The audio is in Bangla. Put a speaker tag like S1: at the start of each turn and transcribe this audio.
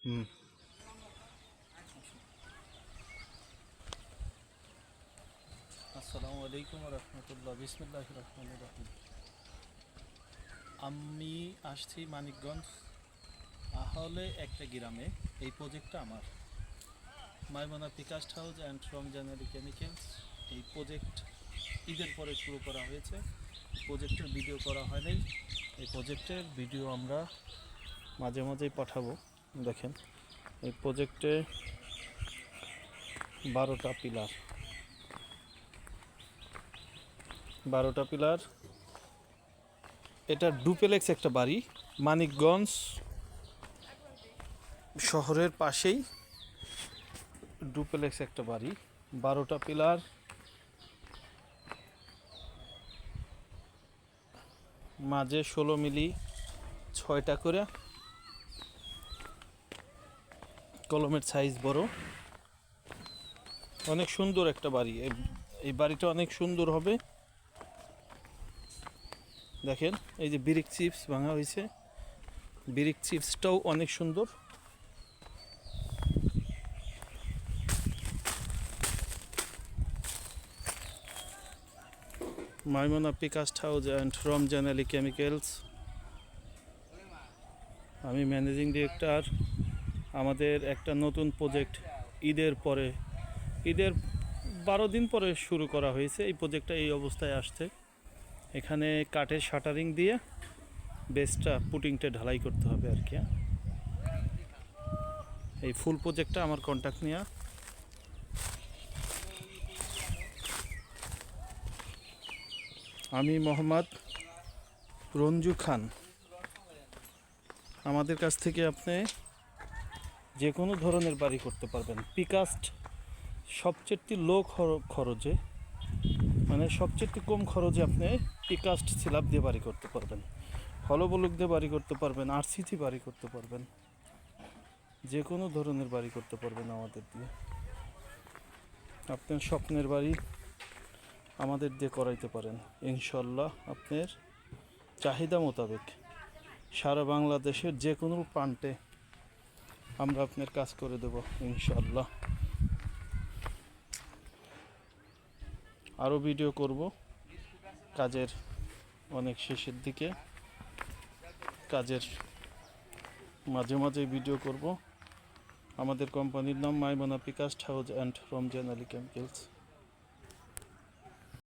S1: হুম।
S2: আসসালামু আলাইকুম রহমতুল্লাহ, বিসমিল্লাহ রহমান রহিম। আমি আসছি মানিকগঞ্জ আহলে একটা গ্রামে। এই প্রজেক্টটা আমার মাইমনা পিকাস্ট হাউস অ্যান্ড রমজানারি কেমিক্যালস। এই প্রজেক্ট ঈদের পরে শুরু করা হয়েছে। প্রজেক্টের ভিডিও করা হয় নাই। এই প্রজেক্টের ভিডিও আমরা মাঝে মাঝেই পাঠাবো। দেখেন, এই প্রজেক্টে 12টা পিলার, 12টা পিলার। এটা ডুপ্লেক্স একটা বাড়ি, মানিকগঞ্জ শহরের পাশেই ডুপ্লেক্স একটা বাড়ি। 12টা পিলার, মাঝে 16 মিলি 6টা করে, কলমের সাইজ বড়। অনেক সুন্দর একটা বাড়ি। এই বাড়িটা অনেক সুন্দর হবে। দেখেন, এই যে ব্রিক চিপস ভাঙা হয়েছে, ব্রিক চিপসটাও অনেক সুন্দর। মাইমনা পিকাস্ট house and Ramzan Ali chemicals. আমি ম্যানেজিং ডিরেক্টর। আমাদের একটা নতুন প্রজেক্ট ঈদের 12 দিন পরে শুরু করা হয়েছে। এই প্রজেক্টটা এই অবস্থায় আসছে। এখানে কাঠের শাটারিং দিয়ে বেসটা পুটিংটা ঢালাই করতে হবে আর কি। এই ফুল প্রজেক্টটা আমার কন্ট্যাক্ট নেওয়া। আমি মোহাম্মদ রঞ্জু খান। আমাদের কাছ থেকে আপনি যে কোনো ধরনের বাড়ি করতে পারবেন। পিকাস্ট সবচেয়ে লো খরচে, মানে সবচেয়ে কম খরচে আপনি পিকাস্ট স্ল্যাব দিয়ে বাড়ি করতে পারবেন, হলো ব্লক দিয়ে বাড়ি করতে পারবেন, আরসিসি বাড়ি করতে পারবেন, যে কোনো ধরনের বাড়ি করতে পারবেন আমাদের দিয়ে। আপনার স্বপ্নের বাড়ি আমাদের দিয়ে করাইতে পারেন ইনশাল্লাহ। আপনার চাহিদা মোতাবেক সারা বাংলাদেশের যে কোনো প্রান্তে আমরা আপনার কাজ করে দেব ইনশাল্লাহ। আরও ভিডিও করব কাজের অনেক শেষের দিকে, কাজের মাঝে মাঝে ভিডিও করব। আমাদের কোম্পানির নাম মাইমনা পিকাস্ট house and Ramzan Ali chemicals.